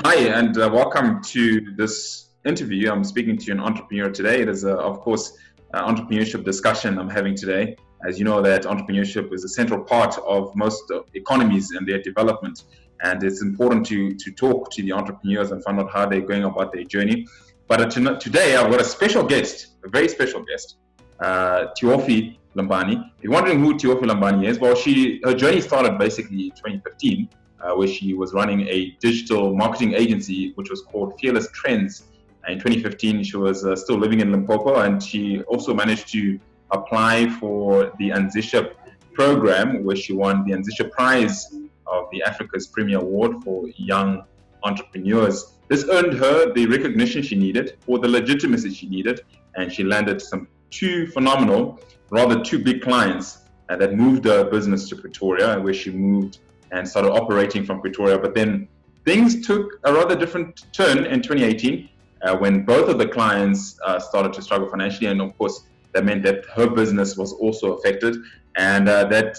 Hi, and welcome to this interview. I'm speaking to an entrepreneur today. It is, of course, entrepreneurship discussion I'm having today. As you know, that entrepreneurship is a central part of most economies and their development. And it's important to talk to the entrepreneurs and find out how they're going about their journey. But today, I've got a special guest, a very special guest, Thiofhi Lambani. If you're wondering who Thiofhi Lambani is, well, her journey started basically in 2015. Where she was running a digital marketing agency, which was called Fearless Trends. In 2015, she was still living in Limpopo, and she also managed to apply for the Mentorship program, where she won the Mentorship Prize of the Africa's Premier Award for Young Entrepreneurs. This earned her the recognition she needed, or the legitimacy she needed, and she landed two big clients that moved her business to Pretoria, where she moved and started operating from Pretoria. But then things took a rather different turn in 2018 when both of the clients started to struggle financially. And of course, that meant that her business was also affected. And that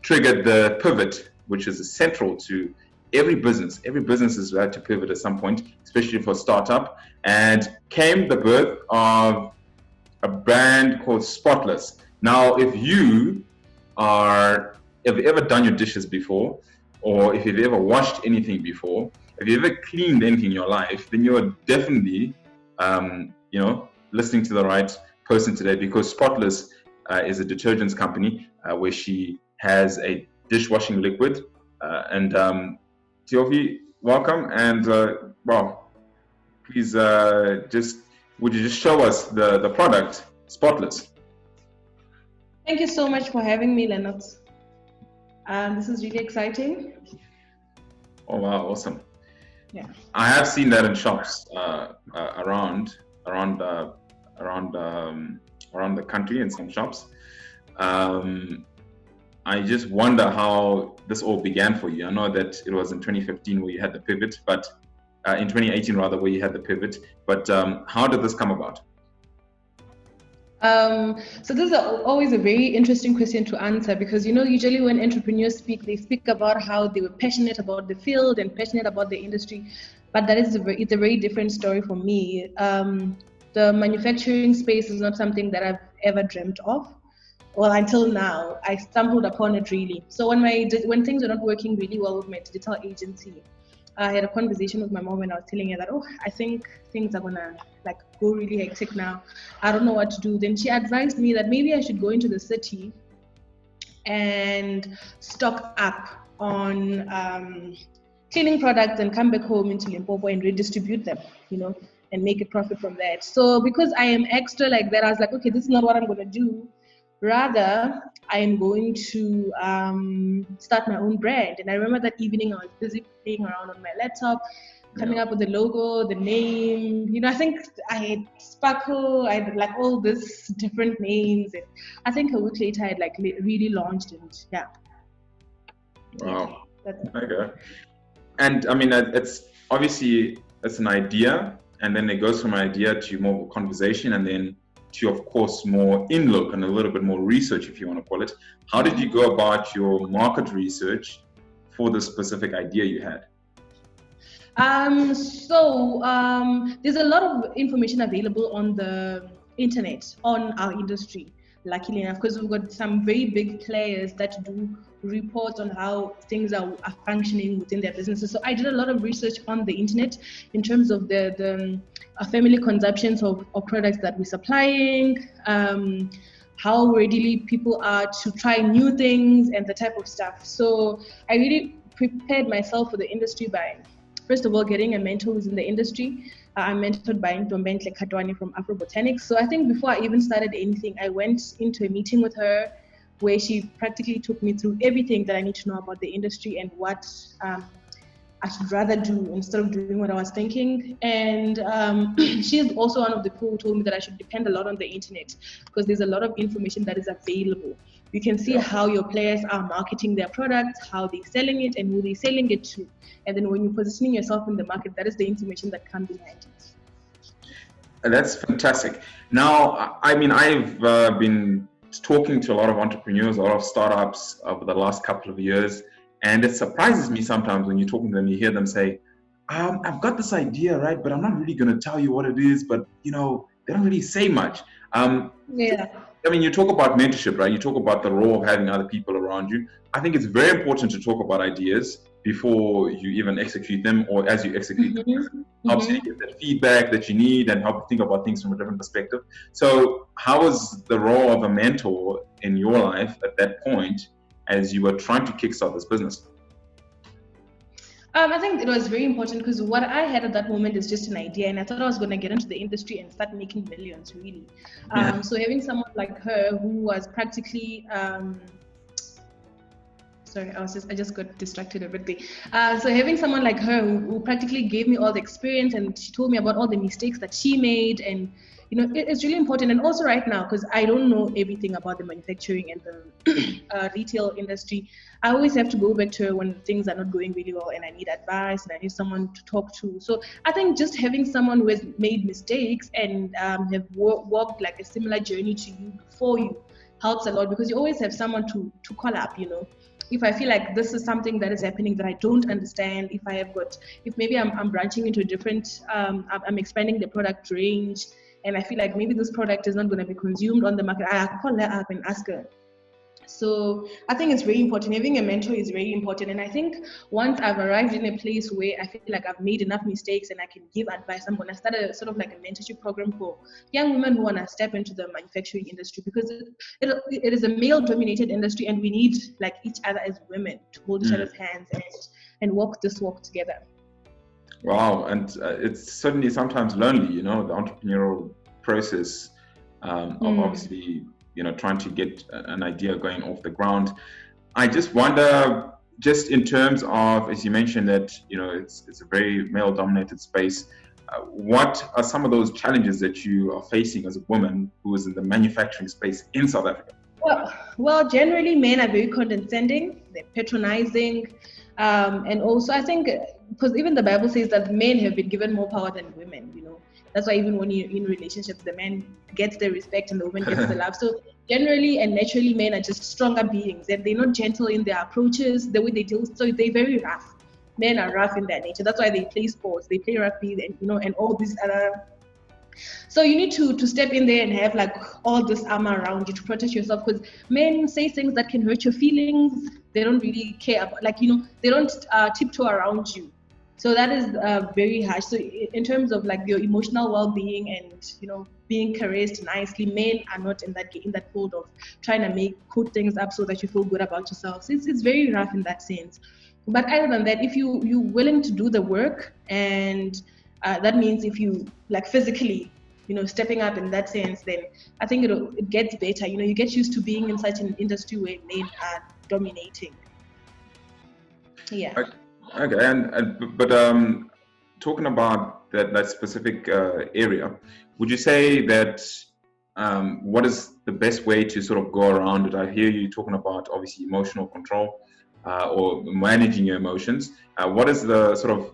triggered the pivot, which is central to every business. Every business is right to pivot at some point, especially for a startup. And came the birth of a brand called Spotless. Now, if you ever done your dishes before, or if you've ever washed anything before, if you've ever cleaned anything in your life, then you're definitely, listening to the right person today, because Spotless is a detergents company where she has a dishwashing liquid. And Thiofhi, welcome. And please would you just show us the product, Spotless? Thank you so much for having me, Lennox. This is really exciting. Oh wow, awesome! Yeah, I have seen that in shops around the country, in some shops. I just wonder how this all began for you. I know that it was in 2015 where you had the pivot, but in 2018 rather, where you had the pivot. But how did this come about? So this is always a very interesting question to answer, because usually when entrepreneurs speak, they speak about how they were passionate about the field and passionate about the industry, but it's a very different story for me. The manufacturing space is not something that I've ever dreamt of. Well, until now, I stumbled upon it really. So when things were not working really well with my digital agency, I had a conversation with my mom and I was telling her that, I think things are gonna go really hectic now. I don't know what to do. Then she advised me that maybe I should go into the city and stock up on cleaning products and come back home into Limpopo and redistribute them, and make a profit from that. So because I am extra like that, I was like, okay, this is not what I'm gonna do. Rather, I am going to start my own brand. And I remember that evening I was busy playing around on my laptop, coming up with the logo, the name. I think I had Sparkle, I had all these different names. And I think a week later I had really launched it. Yeah. Wow. Okay. And I mean, it's obviously it's an idea, and then it goes from idea to more of a conversation, and then to, of course, more in-look and a little bit more research, if you want to call it. How did you go about your market research for the specific idea you had? So there's a lot of information available on the internet on our industry, luckily enough, because we've got some very big players that do reports on how things are functioning within their businesses. So I did a lot of research on the internet in terms of the family consumptions of products that we're supplying, how readily people are to try new things and the type of stuff. So I really prepared myself for the industry by, first of all, getting a mentor who's in the industry. I'm mentored by Ntombentle Katwani from Afro Botanics. So I think before I even started anything, I went into a meeting with her where she practically took me through everything that I need to know about the industry and what I should rather do instead of doing what I was thinking. And she's also one of the people who told me that I should depend a lot on the internet, because there's a lot of information that is available. You can see how your players are marketing their products, how they're selling it, and who they're selling it to. And then when you're positioning yourself in the market, that is the information that comes behind it. That's fantastic. Now, I mean, I've been talking to a lot of entrepreneurs, a lot of startups over the last couple of years, and it surprises me sometimes when you're talking to them, you hear them say, I've got this idea, right? But I'm not really going to tell you what it is. But, they don't really say much. Yeah. I mean, you talk about mentorship, right? You talk about the role of having other people around you. I think it's very important to talk about ideas before you even execute them, or as you execute them. Helps you get that feedback that you need and help you think about things from a different perspective. So how was the role of a mentor in your life at that point as you were trying to kickstart this business? I think it was very important because what I had at that moment is just an idea, and I thought I was going to get into the industry and start making millions, really. So having someone like her who was practically sorry, I just got distracted a bit there. So having someone like her who practically gave me all the experience, and she told me about all the mistakes that she made, and it's really important. And also right now, because I don't know everything about the manufacturing and the retail industry, I always have to go back to her when things are not going really well and I need advice and I need someone to talk to. So I think just having someone who has made mistakes and have walked like a similar journey to you before you helps a lot, because you always have someone to call up, if I feel like this is something that is happening that I don't understand, if maybe I'm branching into a different, I'm expanding the product range, and I feel like maybe this product is not going to be consumed on the market, I call her up and ask her. So I think it's very important. Having a mentor is very important. And I think once I've arrived in a place where I feel like I've made enough mistakes and I can give advice, I'm going to start a sort of like a mentorship program for young women who want to step into the manufacturing industry, because it is a male-dominated industry, and we need like each other as women to hold each other's hands and walk this walk together. Wow. And it's certainly sometimes lonely, the entrepreneurial process of obviously trying to get an idea going off the ground. I just wonder, just in terms of, as you mentioned that, it's a very male-dominated space, what are some of those challenges that you are facing as a woman who is in the manufacturing space in South Africa? Well, generally men are very condescending, they're patronizing, and also I think, because even the Bible says that men have been given more power than women, That's why even when you're in relationships, the man gets the respect and the woman gets the love. So generally and naturally, men are just stronger beings, and they're not gentle in their approaches, the way they deal. So they're very rough. Men are rough in their nature. That's why they play sports, they play rugby, and and all these other. So you need to step in there and have like all this armor around you to protect yourself, because men say things that can hurt your feelings. They don't really care about, they don't tiptoe around you. So that is very harsh. So in terms of like your emotional well-being and being caressed nicely, men are not in that field of trying to put things up so that you feel good about yourself. So it's very rough in that sense. But other than that, if you're willing to do the work, and that means if you like physically, stepping up in that sense, then I think it gets better. You get used to being in such an industry where men are dominating. Yeah. Okay, but talking about that specific area, would you say that what is the best way to sort of go around it? I hear you talking about obviously emotional control or managing your emotions. What is the sort of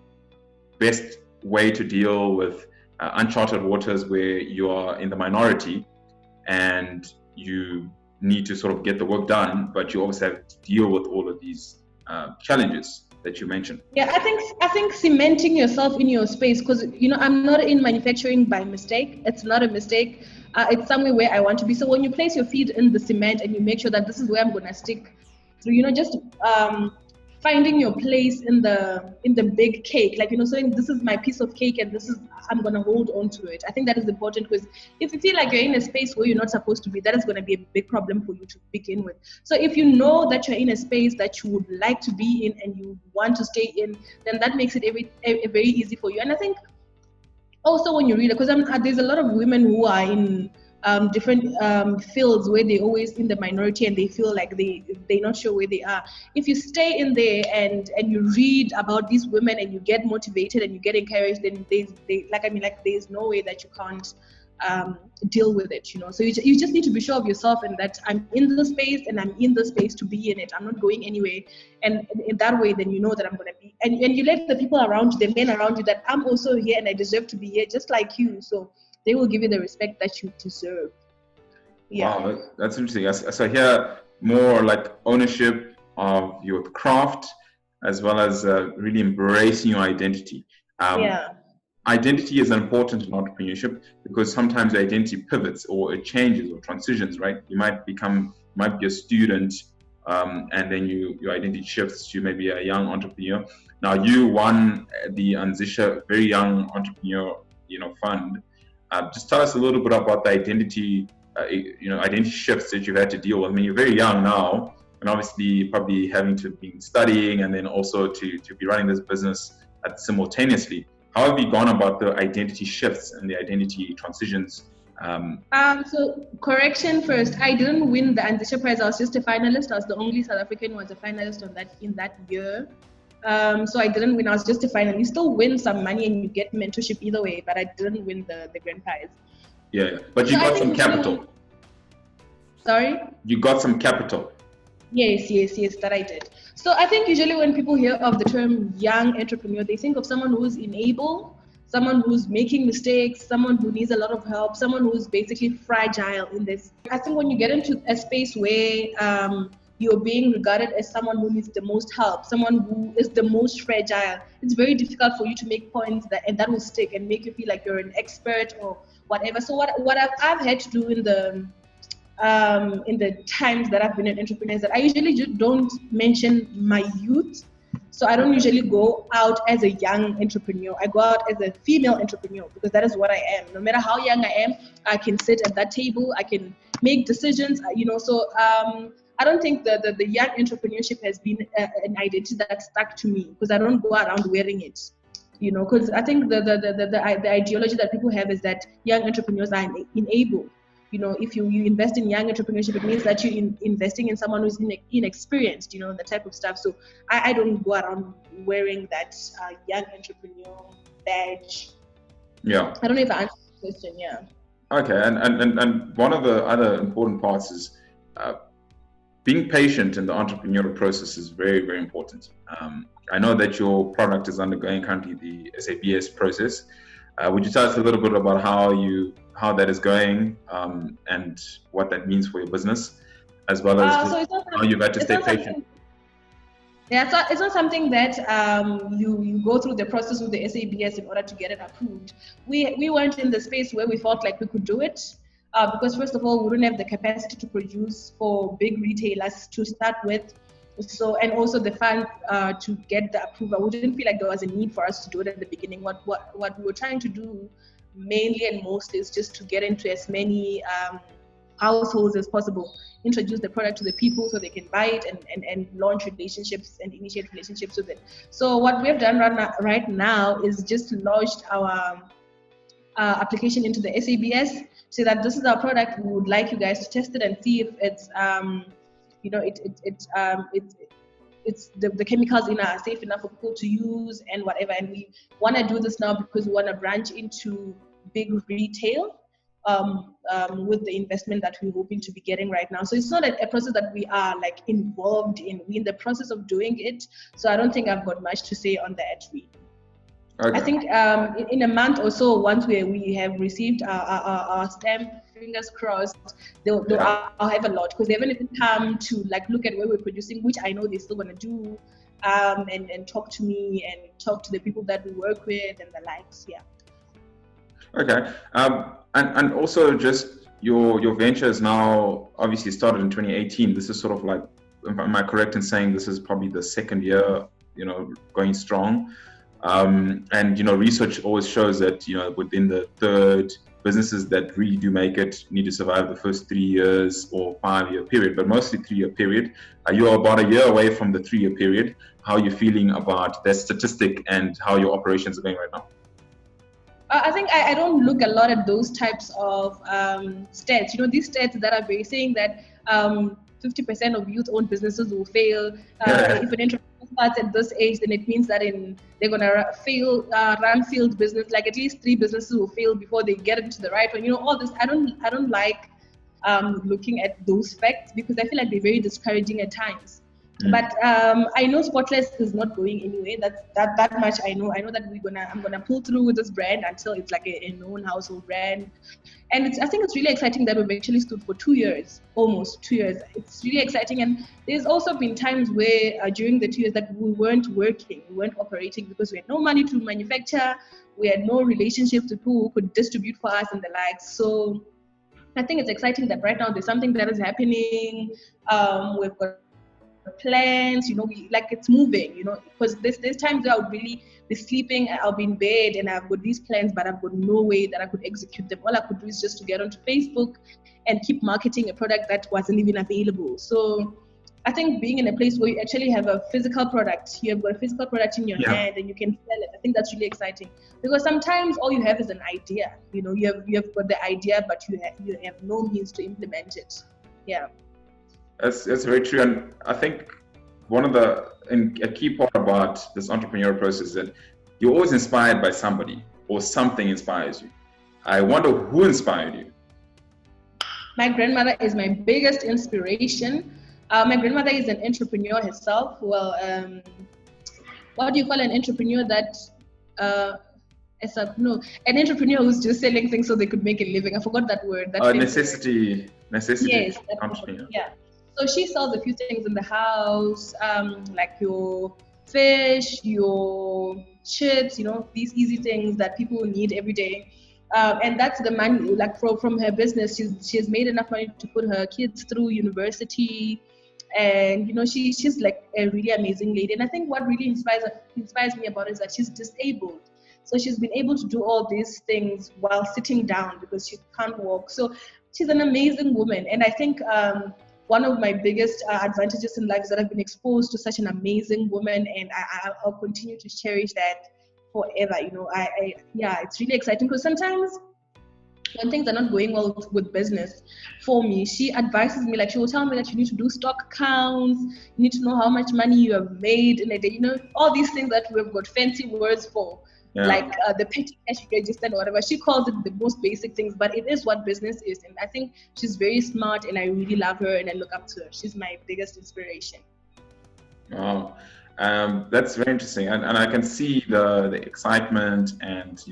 best way to deal with uncharted waters where you are in the minority and you need to sort of get the work done, but you obviously have to deal with all of these challenges that you mentioned? Yeah, I think cementing yourself in your space, because I'm not in manufacturing by mistake. It's not a mistake. It's somewhere where I want to be. So when you place your feet in the cement and you make sure that this is where I'm gonna stick, so just finding your place in the big cake, saying this is my piece of cake and I'm gonna hold on to it. I think that is important, because if you feel like you're in a space where you're not supposed to be, that is gonna be a big problem for you to begin with. So if you know that you're in a space that you would like to be in and you want to stay in, then that makes it very easy for you. And I think also when you read it, because there's a lot of women who are in different fields where they're always in the minority and they feel like they're not sure where they are. If you stay in there and you read about these women and you get motivated and you get encouraged, then there's no way that you can't deal with it. So you just need to be sure of yourself, and that I'm in the space and I'm in the space to be in it. I'm not going anywhere, and in that way, then you know that I'm going to be. And you let the people around you, the men around you, that I'm also here and I deserve to be here just like you. So they will give you the respect that you deserve. Yeah. Wow, that's interesting. So here, more like ownership of your craft, as well as really embracing your identity. Yeah. Identity is important in entrepreneurship because sometimes your identity pivots or it changes or transitions, right? You might be a student, and then your identity shifts to maybe a young entrepreneur. Now you won the Anzisha Very Young Entrepreneur, fund. Just tell us a little bit about the identity, identity shifts that you've had to deal with. I mean, you're very young now, and obviously probably having to be studying and then also to be running this business simultaneously. How have you gone about the identity shifts and the identity transitions? So correction first. I didn't win the Anzisha Prize. I was just a finalist. I was the only South African who was a finalist in that year. So I didn't win. I was just a finalist. You still win some money and you get mentorship either way, but I didn't win the grand prize. Yeah, but you got some capital. Sorry? You got some capital. Yes, that I did. So I think usually when people hear of the term young entrepreneur, they think of someone who's unable, someone who's making mistakes, someone who needs a lot of help, someone who's basically fragile in this. I think when you get into a space where you're being regarded as someone who needs the most help, someone who is the most fragile, it's very difficult for you to make points that will stick and make you feel like you're an expert or whatever. So what I've had to do in the times that I've been an entrepreneur is that I usually don't mention my youth. So I don't usually go out as a young entrepreneur. I go out as a female entrepreneur because that is what I am. No matter how young I am, I can sit at that table. I can make decisions. So I don't think the young entrepreneurship has been an identity that stuck to me because I don't go around wearing it. Because I think the ideology that people have is that young entrepreneurs are unable. If you invest in young entrepreneurship, it means that you're investing in someone who's inexperienced, the type of stuff. So I don't go around wearing that young entrepreneur badge. Yeah. I don't know if I answered the question, yeah. Okay, and one of the other important parts is being patient in the entrepreneurial process is very, very important. I know that your product is undergoing currently the SAPS process. Would you tell us a little bit about how that is going and what that means for your business, as well as how you've had to stay patient? Yeah, it's not something that you go through the process with the SAPS in order to get it approved. We weren't in the space where we felt like we could do it because first of all, we don't have the capacity to produce for big retailers to start with. So, and also the fund to get the approval. We didn't feel like there was a need for us to do it at the beginning. What we were trying to do mainly and mostly is just to get into as many households as possible, introduce the product to the people so they can buy it and launch relationships and initiate relationships with it. So what we have done right now is just launched our application into the SABS, so that this is our product. We would like you guys to test it and see if it's the chemicals in are safe enough for people to use and whatever. And we want to do this now because we want to branch into big retail with the investment that we're hoping to be getting right now. So it's not a process that we are like involved in. We're in the process of doing it. So I don't think I've got much to say on that. Okay. I think in a month or so, once we have received our stamp, fingers crossed, I'll have a lot, because they haven't even come to like look at where we're producing, which I know they're still gonna do, and talk to me and talk to the people that we work with and the likes. Yeah. Okay. And also just your venture is now obviously started in 2018. This is sort of like, am I correct in saying this is probably the second year, going strong? And research always shows that within the third, businesses that really do make it need to survive the first 3 years or 5-year period, but mostly 3-year period. You're about a year away from the 3-year period. How are you feeling about that statistic and how your operations are going right now? I think I don't look a lot at those types of stats. These stats that are very saying that 50% of youth-owned businesses will fail. If an entrepreneur starts at this age, then it means that they're gonna fail, run failed business. Like at least 3 businesses will fail before they get into the right one. All this. I don't like looking at those facts because I feel like they're very discouraging at times. But I know Spotless is not going anywhere. That much I know. I know that I'm gonna pull through with this brand until it's like a known household brand. And I think it's really exciting that we've actually stood for 2 years, almost 2 years. It's really exciting. And there's also been times where during the 2 years that we weren't working, we weren't operating because we had no money to manufacture, we had no relationship with people who could distribute for us and the likes. So I think it's exciting that right now there's something that is happening. We've got plans, it's moving, because there's times where I would really be sleeping, I'll be in bed and I've got these plans, but I've got no way that I could execute them. All I could do is just to get onto Facebook and keep marketing a product that wasn't even available. So I think being in a place where you actually have a physical product, you have got a physical product in your hand and you can sell it, I think that's really exciting. Because sometimes all you have is an idea, you have got the idea, but you have no means to implement it. Yeah. That's very true. And I think a key part about this entrepreneurial process is that you're always inspired by somebody or something inspires you. I wonder who inspired you? My grandmother is my biggest inspiration. My grandmother is an entrepreneur herself. Well, what do you call an entrepreneur an entrepreneur who's just selling things so they could make a living. I forgot that word. Necessity. Yes, entrepreneur. Yeah. So she sells a few things in the house, like your fish, your chips, these easy things that people need every day. And that's the money, like from her business, she has made enough money to put her kids through university. And, she's like a really amazing lady. And I think what really inspires me about it is that she's disabled. So she's been able to do all these things while sitting down because she can't walk. So she's an amazing woman. And I think one of my biggest advantages in life is that I've been exposed to such an amazing woman, and I'll continue to cherish that forever. It's really exciting because sometimes when things are not going well with business for me, she advises me, she will tell me that you need to do stock counts, you need to know how much money you have made in a day, all these things that we've got fancy words for. Like the petty cash register or whatever. She calls it the most basic things, but it is what business is. And I think she's very smart and I really love her and I look up to her. She's my biggest inspiration. Wow. That's very interesting. And I can see the excitement and,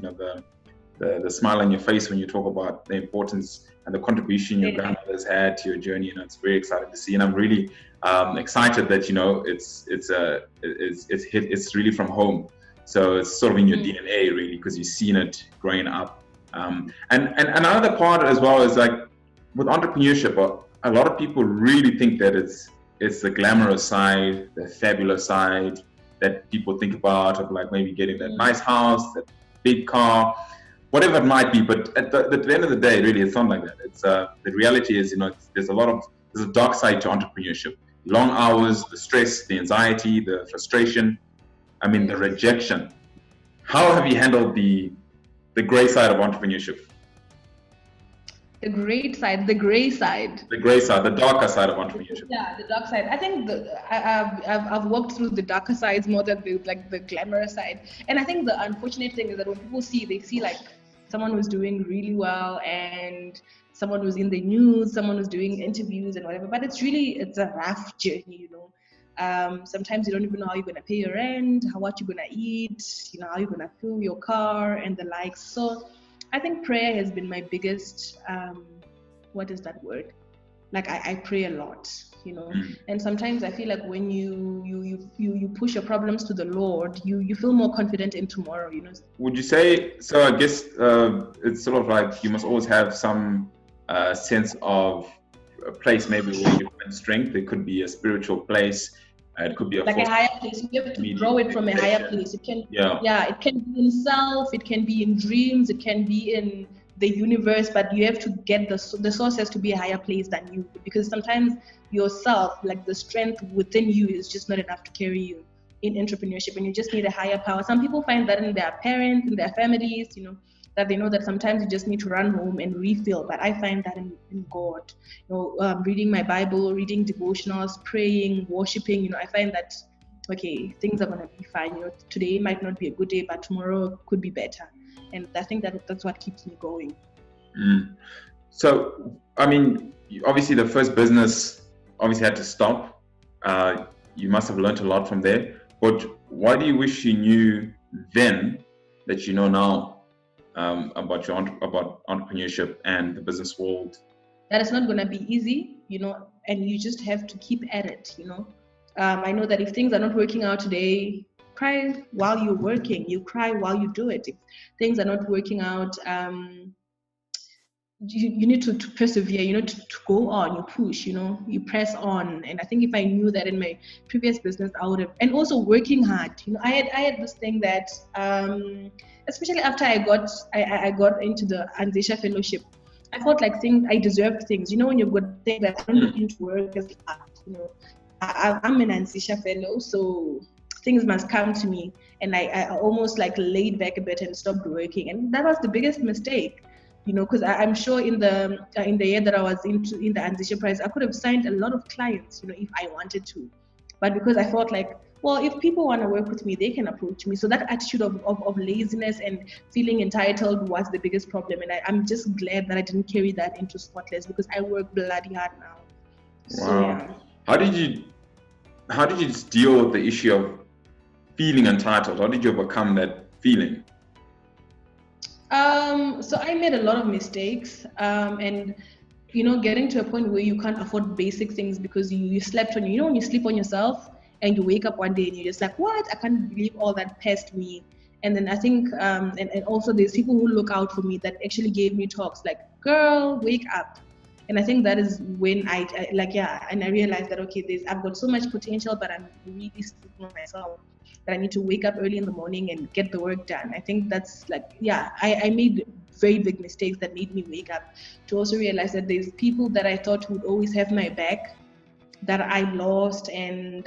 the smile on your face when you talk about the importance and the contribution your grandmother's had to your journey. It's very exciting to see. And I'm really excited that, it's really from home. So it's sort of in your DNA, really, because you've seen it growing up. And another part as well is with entrepreneurship, a lot of people really think that it's the glamorous side, the fabulous side that people think about of maybe getting that nice house, that big car, whatever it might be. But at the end of the day, really, it's not like that. It's the reality is, there's a dark side to entrepreneurship. Long hours, the stress, the anxiety, the frustration. The rejection. How have you handled the gray side of entrepreneurship? The gray side, the darker side of entrepreneurship. Yeah, the dark side. I think I've walked through the darker sides more than the glamorous side. And I think the unfortunate thing is that when people they see someone who's doing really well and someone who's in the news, someone who's doing interviews and whatever. But it's a rough journey, Sometimes you don't even know how you're going to pay your rent, what you're going to eat, how you're going to fuel your car and the likes. So I think prayer has been my biggest, what is that word? I pray a lot, and sometimes I feel like when you push your problems to the Lord, you feel more confident in tomorrow, Would you say, so I guess it's sort of you must always have some sense of a place maybe where you find strength. It could be a spiritual place. It could be a higher place. You have to grow it from a higher place. It can, it can be in self. It can be in dreams. It can be in the universe. But you have to get the source has to be a higher place than you, because sometimes yourself, the strength within you, is just not enough to carry you in entrepreneurship, and you just need a higher power. Some people find that in their parents, in their families, that they know that sometimes you just need to run home and refill. But I find that in God, reading my Bible, reading devotionals, praying, worshiping, I find that, okay, things are going to be fine. Today might not be a good day, but tomorrow could be better. And I think that's what keeps me going. So, obviously the first business had to stop. you must have learned a lot from there. But why do you wish you knew then that you know now about entrepreneurship and the business world? That it's not going to be easy, and you just have to keep at it, I know that if things are not working out today, cry while you're working. You cry while you do it. If things are not working out, you need to persevere, to go on, you push, you press on. And I think if I knew that in my previous business, I would have, and also working hard. I had this thing that, especially after I got into the Anzisha fellowship, I felt like I deserved things. When you've got things that I don't look into work as art, I'm an Anzisha fellow, so things must come to me. And I almost like laid back a bit and stopped working. And that was the biggest mistake. Because I'm sure in the year that I was in the Anzisha Prize, I could have signed a lot of clients, if I wanted to. But because I thought like, well, if people want to work with me, they can approach me. So that attitude of laziness and feeling entitled was the biggest problem. And I'm just glad that I didn't carry that into Spotless, because I work bloody hard now. Wow. So, yeah. How did you just deal with the issue of feeling entitled? How did you overcome that feeling? So I made a lot of mistakes, and getting to a point where you can't afford basic things because you slept on when you sleep on yourself and you wake up one day and you're just like, what? I can't believe all that passed me. And then I think, and also there's people who look out for me that actually gave me talks like, girl, wake up. And I think that is when and I realized that, okay, I've got so much potential, but I'm really sleeping on myself. That I need to wake up early in the morning and get the work done. I think that's I made very big mistakes that made me wake up to also realize that there's people that I thought would always have my back that I lost, and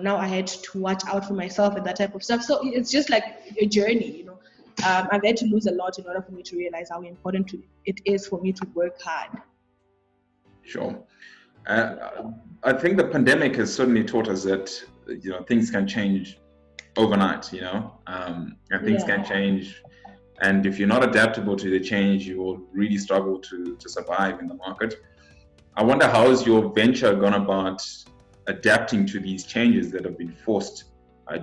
now I had to watch out for myself and that type of stuff. So it's just like a journey, I've had to lose a lot in order for me to realize how important it is for me to work hard. Sure. I think the pandemic has certainly taught us that things can change overnight, and things can change, and if you're not adaptable to the change, you will really struggle to survive in the market. I wonder, how is your venture gone about adapting to these changes that have been forced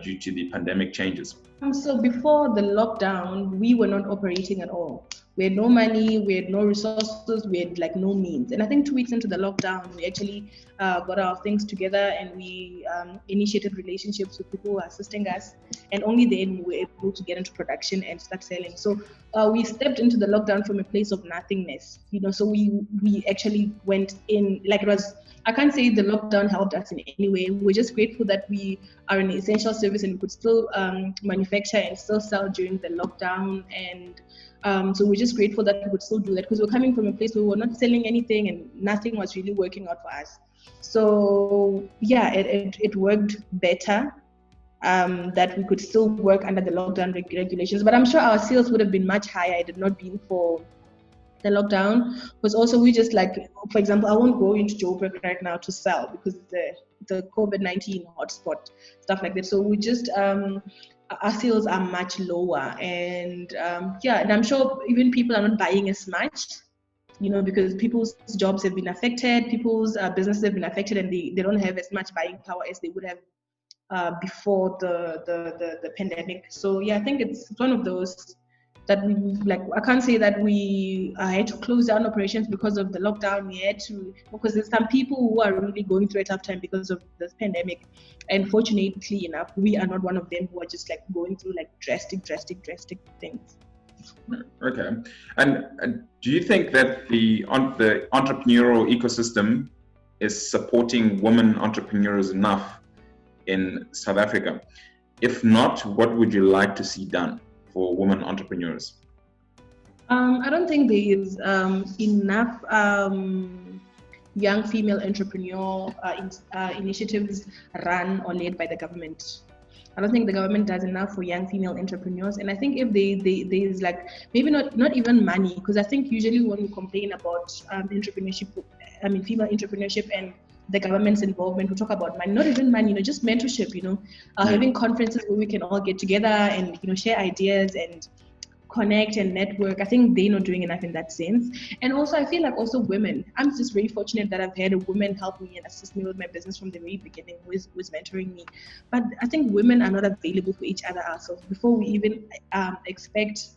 due to the pandemic changes? So before the lockdown, we were not operating at all. We had no money, we had no resources, we had like no means. And I think 2 weeks into the lockdown, we actually got our things together, and we initiated relationships with people who are assisting us. And only then we were able to get into production and start selling. So we stepped into the lockdown from a place of nothingness, so we actually went in, like it was, I can't say the lockdown helped us in any way. We're just grateful that we are an essential service and we could still manufacture and still sell during the lockdown. And so we're just grateful that we could still do that, because we're coming from a place where we were not selling anything and nothing was really working out for us. So yeah, it worked better, that we could still work under the lockdown regulations. But I'm sure our sales would have been much higher had it not been for the lockdown. Because also we just, like, for example, I won't go into Joburg right now to sell because the COVID-19 hotspot, stuff like that. So we just our sales are much lower, and and I'm sure even people are not buying as much, because people's jobs have been affected, people's businesses have been affected, and they don't have as much buying power as they would have before the pandemic. So yeah, I think it's one of those that we, like, I can't say that we had to close down operations because of the lockdown. We had to, because there's some people who are really going through a tough time because of this pandemic, and fortunately enough, we are not one of them who are just like going through like drastic things. Okay. And do you think that the entrepreneurial ecosystem is supporting women entrepreneurs enough in South Africa? If not, what would you like to see done for women entrepreneurs? I don't think there is enough young female entrepreneurial initiatives run or led by the government. I don't think the government does enough for young female entrepreneurs. And I think if there's like, maybe not even money, because I think usually when we complain about entrepreneurship, female entrepreneurship and the government's involvement, we talk about money, not even money, just mentorship, having conferences where we can all get together and, share ideas and connect and network. I think they're not doing enough in that sense. And also, I feel like also women. I'm just very fortunate that I've had a woman help me and assist me with my business from the very beginning, who is mentoring me. But I think women are not available for each other ourselves before we even expect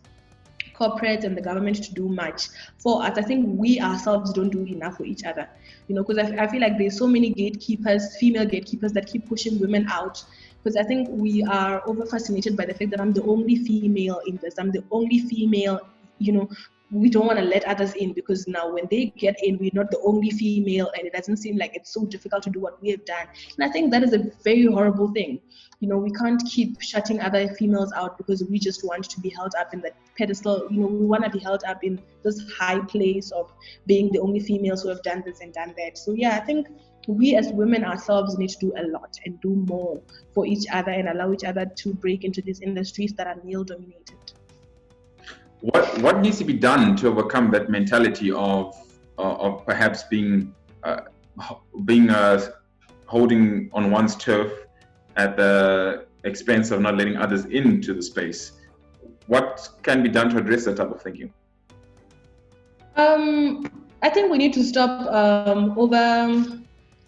corporates and the government to do much for us. I think we ourselves don't do enough for each other, because I feel like there's so many gatekeepers, female gatekeepers, that keep pushing women out. Because I think we are over fascinated by the fact that I'm the only female in this. I'm the only female, we don't want to let others in, because now when they get in, we're not the only female, and it doesn't seem like it's so difficult to do what we have done. And I think that is a very horrible thing. We can't keep shutting other females out because we just want to be held up in that pedestal. We want to be held up in this high place of being the only females who have done this and done that. So yeah, I think we as women ourselves need to do a lot and do more for each other and allow each other to break into these industries that are male dominated. What needs to be done to overcome that mentality of perhaps being holding on one's turf at the expense of not letting others into the space? What can be done to address that type of thinking? I think we need to stop over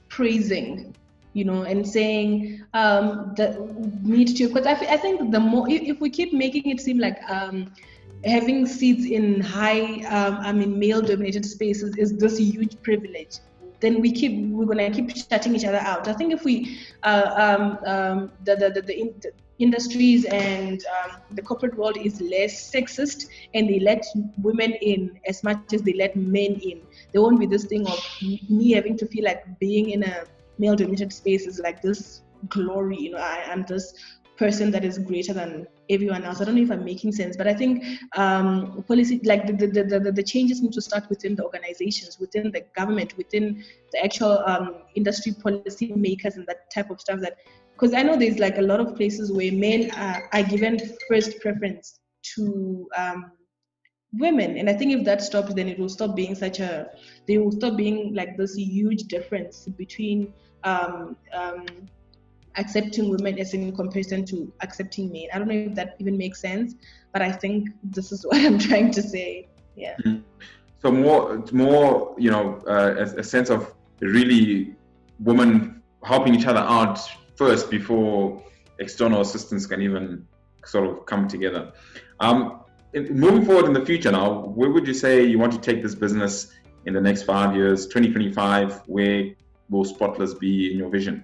praising, and saying that need to, because I think the more, if we keep making it seem like having seats in high, male dominated spaces is this huge privilege, then we're gonna keep shutting each other out. I think if we the industries and the corporate world is less sexist and they let women in as much as they let men in, there won't be this thing of me having to feel like being in a male dominated space is like this glory. I'm this person that is greater than everyone else. I don't know if I'm making sense, but I think policy, like the changes need to start within the organizations, within the government, within the actual industry policy makers and that type of stuff. That, because I know there's like a lot of places where men are given first preference to women, and I think if that stops, then it will stop being they will stop being like this huge difference between accepting women as in comparison to accepting men. I don't know if that even makes sense, but I think this is what I'm trying to say. Yeah. Mm-hmm. So more, a sense of really women helping each other out first before external assistance can even sort of come together. Moving forward in the future now, where would you say you want to take this business in the next 5 years, 2025? Where will Spotless be in your vision?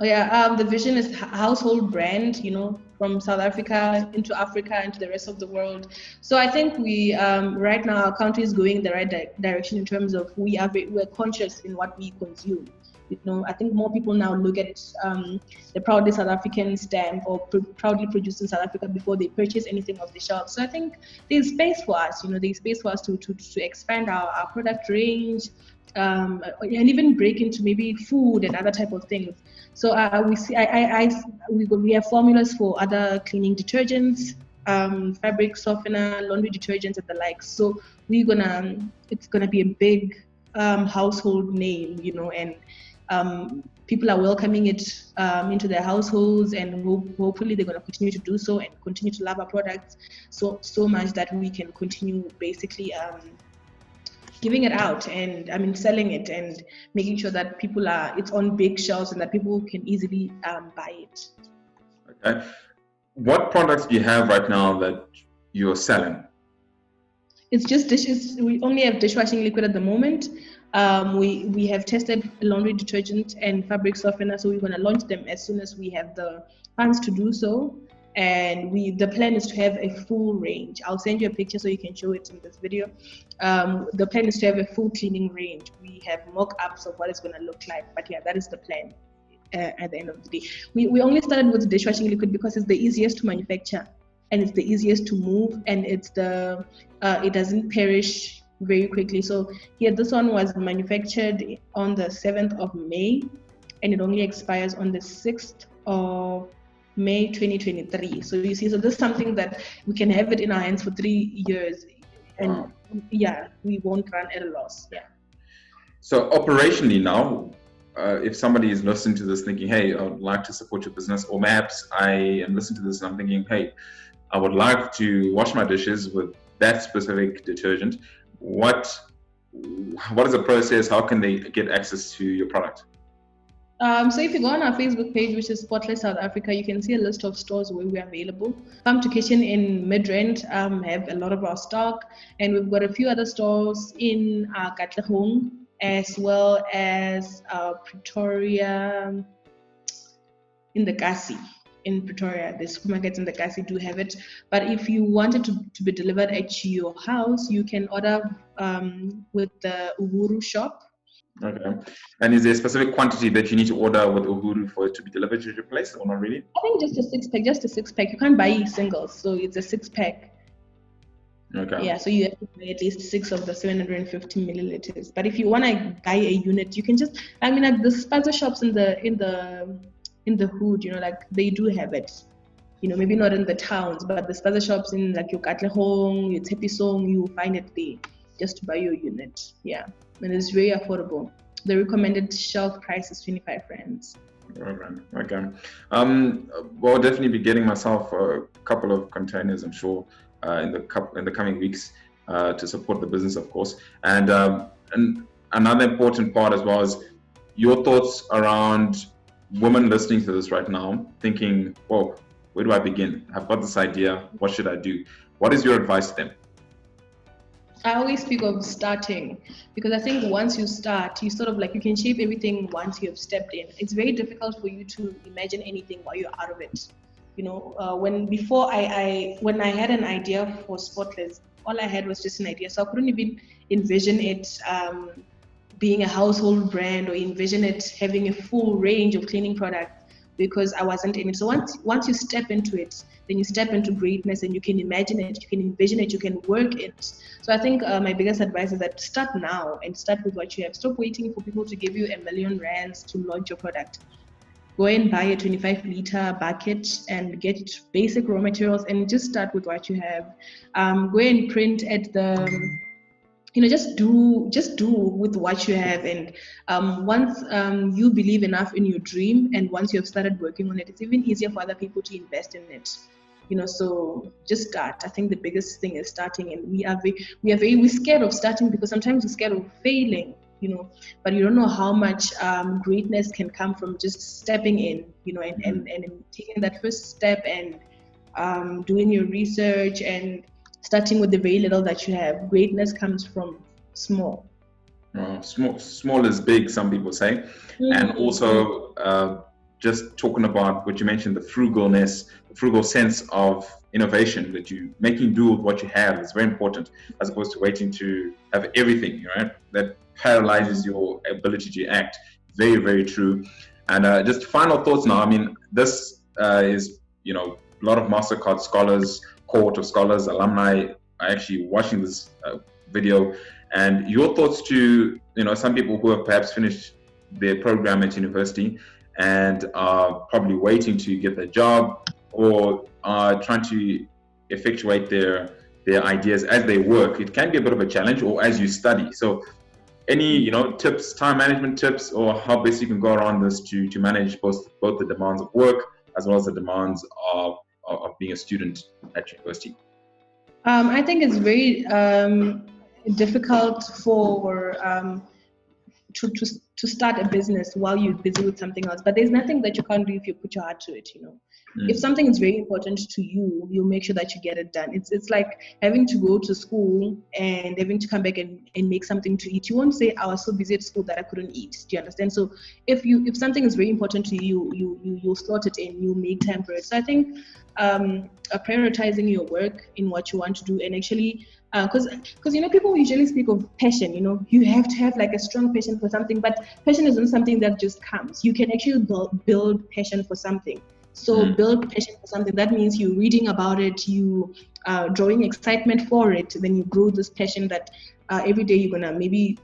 Oh yeah, the vision is household brand, from South Africa into Africa into the rest of the world. So I think we right now our country is going in the right direction in terms of we're conscious in what we consume. I think more people now look at the proudly South African stamp or proudly produced in South Africa before they purchase anything off the shelf. So I think there's space for us. There's space for us to expand our product range and even break into maybe food and other type of things. So we have formulas for other cleaning detergents, fabric softener, laundry detergents, and the like. So it's gonna be a big household name, and people are welcoming it into their households, and hopefully they're gonna continue to do so and continue to love our products so much that we can continue basically giving it out and selling it and making sure that it's on big shelves and that people can easily buy it. Okay. What products do you have right now that you're selling? It's just dishes. We only have dishwashing liquid at the moment. We have tested laundry detergent and fabric softener, so we're going to launch them as soon as we have the funds to do so. And the plan is to have a full range. I'll send you a picture so you can show it in this video. The plan is to have a full cleaning range. We have mock-ups of what it's going to look like, but yeah, that is the plan at the end of the day. We only started with the dishwashing liquid because it's the easiest to manufacture and it's the easiest to move, and it doesn't perish very quickly. So here, this one was manufactured on the 7th of May and it only expires on the 6th of May 2023. So you see, so this is something that we can have it in our hands for 3 years, and wow. Yeah, we won't run at a loss. Yeah. So operationally now, if somebody is listening to this thinking, hey, I would like to support your business, or perhaps I am listening to this and I'm thinking, hey, I would like to wash my dishes with that specific detergent. What is the process? How can they get access to your product? So if you go on our Facebook page, which is Spotless South Africa, you can see a list of stores where we're available. Come to Kitchen in Midrand have a lot of our stock, and we've got a few other stores in Katlehong, as well as Pretoria, in the Kasi. In Pretoria, the supermarkets in the Kasi do have it. But if you want it to be delivered at your house, you can order with the Uhuru shop. Okay. And is there a specific quantity that you need to order with Uhuru for it to be delivered to your place, or not really? I think just a six pack. You can't buy singles, so it's a 6-pack. Okay. Yeah, so you have to buy at least 6 of the 750 milliliters. But if you want to buy a unit, you can just, I mean, like the sponsor shops in the hood, you know, like they do have it. You know, maybe not in the towns, but the sponsor shops in like your Katlehong, your Tepisong, you will find it there just to buy your unit. Yeah. And it's very affordable. The recommended shelf price is 25 rands. Okay. Well, definitely be getting myself a couple of containers, I'm sure, in the coming weeks to support the business, of course. And another important part as well is your thoughts around women listening to this right now, thinking, "Whoa, where do I begin? I've got this idea. What should I do?" What is your advice to them? I always speak of starting, because I think once you start, you sort of like, you can shape everything once you have stepped in. It's very difficult for you to imagine anything while you're out of it. You know, when I had an idea for Spotless, all I had was just an idea. So I couldn't even envision it being a household brand, or envision it having a full range of cleaning products, because I wasn't in it. So once you step into it, then you step into greatness, and you can imagine it, you can envision it, you can work it. So I think my biggest advice is that start now and start with what you have. Stop waiting for people to give you R1 million to launch your product. Go and buy a 25-liter bucket and get basic raw materials and just start with what you have. Go and print at the, just do with what you have. And once you believe enough in your dream, and once you have started working on it, it's even easier for other people to invest in it. So just start. I think the biggest thing is starting, and we're scared of starting, because sometimes we're scared of failing, but you don't know how much greatness can come from just stepping in, and taking that first step, and doing your research and starting with the very little that you have. Greatness comes from small. Small is big, some people say. Mm-hmm. And also just talking about what you mentioned, the frugal sense of innovation, that you making do with what you have is very important, as opposed to waiting to have everything, right? That paralyzes your ability to act. Very, very true. And just final thoughts now. I mean, this is, a lot of MasterCard scholars, cohort of scholars, alumni are actually watching this video. And your thoughts to, some people who have perhaps finished their program at university and are probably waiting to get their job, or are trying to effectuate their ideas as they work. It can be a bit of a challenge, or as you study. So any, tips, time management tips, or how best you can go around this to manage both the demands of work as well as the demands of being a student at university? I think it's very difficult for to start a business while you're busy with something else. But there's nothing that you can't do if you put your heart to it, If something is very important to you, you'll make sure that you get it done. It's like having to go to school and having to come back and make something to eat. You won't say, I was so busy at school that I couldn't eat. Do you understand? So if something is very important to you, you'll slot it in, you'll make time for it. So I think prioritizing your work in what you want to do, and actually because people usually speak of passion. You have to have like a strong passion for something, but passion isn't something that just comes. You can actually build passion for something. So build passion for something. That means you reading about it, you drawing excitement for it, then you grow this passion that every day you're gonna maybe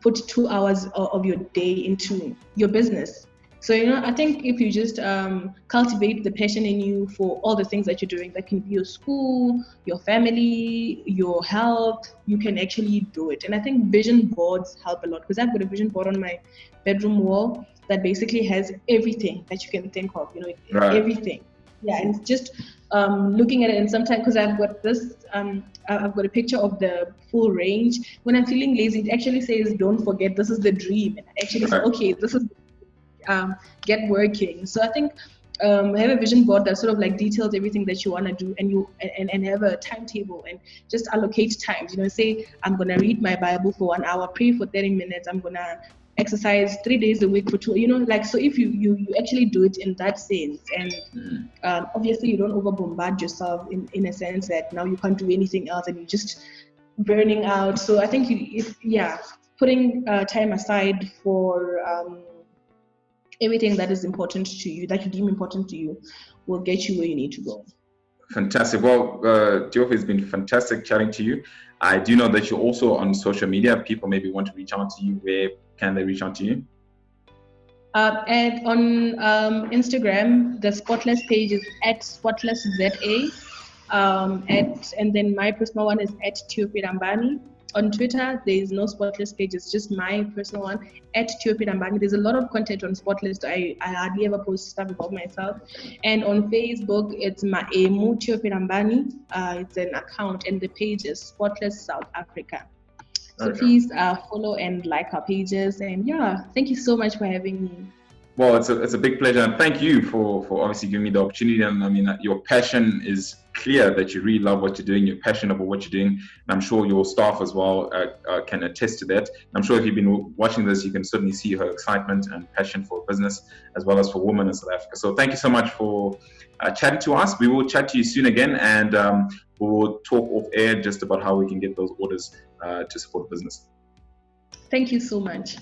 put 2 hours of your day into your business. So, I think if you just cultivate the passion in you for all the things that you're doing, that can be your school, your family, your health, you can actually do it. And I think vision boards help a lot, because I've got a vision board on my bedroom wall that basically has everything that you can think of, right. Everything. Yeah, and just looking at it, and sometimes because I've got this, I've got a picture of the full range. When I'm feeling lazy, it actually says, "Don't forget, this is the dream." And I actually say, Right. "Okay, this is get working." So I think have a vision board that sort of like details everything that you want to do, and have a timetable and just allocate times. Say I'm gonna read my Bible for 1 hour, pray for 30 minutes. I'm gonna exercise 3 days a week for 2. Like, so if you actually do it in that sense, and obviously you don't over bombard yourself in a sense that now you can't do anything else and you're just burning out. So I think putting time aside for everything that is important to you, that you deem important to you, will get you where you need to go. Fantastic. Well, Thiofhi, it's been fantastic chatting to you. I do know that you're also on social media. People maybe want to reach out to you. Where can they reach out to you? And on Instagram, the Spotless page is @SpotlessZA. And then my personal one is @Thiofhi Lambani. On Twitter, there is no Spotless page. It's just my personal one, @Thiofhi Lambani. There's a lot of content on Spotless. I hardly ever post stuff about myself. And on Facebook, it's my Thiofhi Lambani. It's an account, and the page is Spotless South Africa. So please follow and like our pages. And thank you so much for having me. Well, it's a big pleasure, and thank you for obviously giving me the opportunity. And I mean, your passion is clear that you really love what you're doing. You're passionate about what you're doing, and I'm sure your staff as well can attest to that. And I'm sure if you've been watching this, you can certainly see her excitement and passion for business as well as for women in South Africa. So thank you so much for chatting to us. We will chat to you soon again, and we'll talk off air just about how we can get those orders to support business. Thank you so much.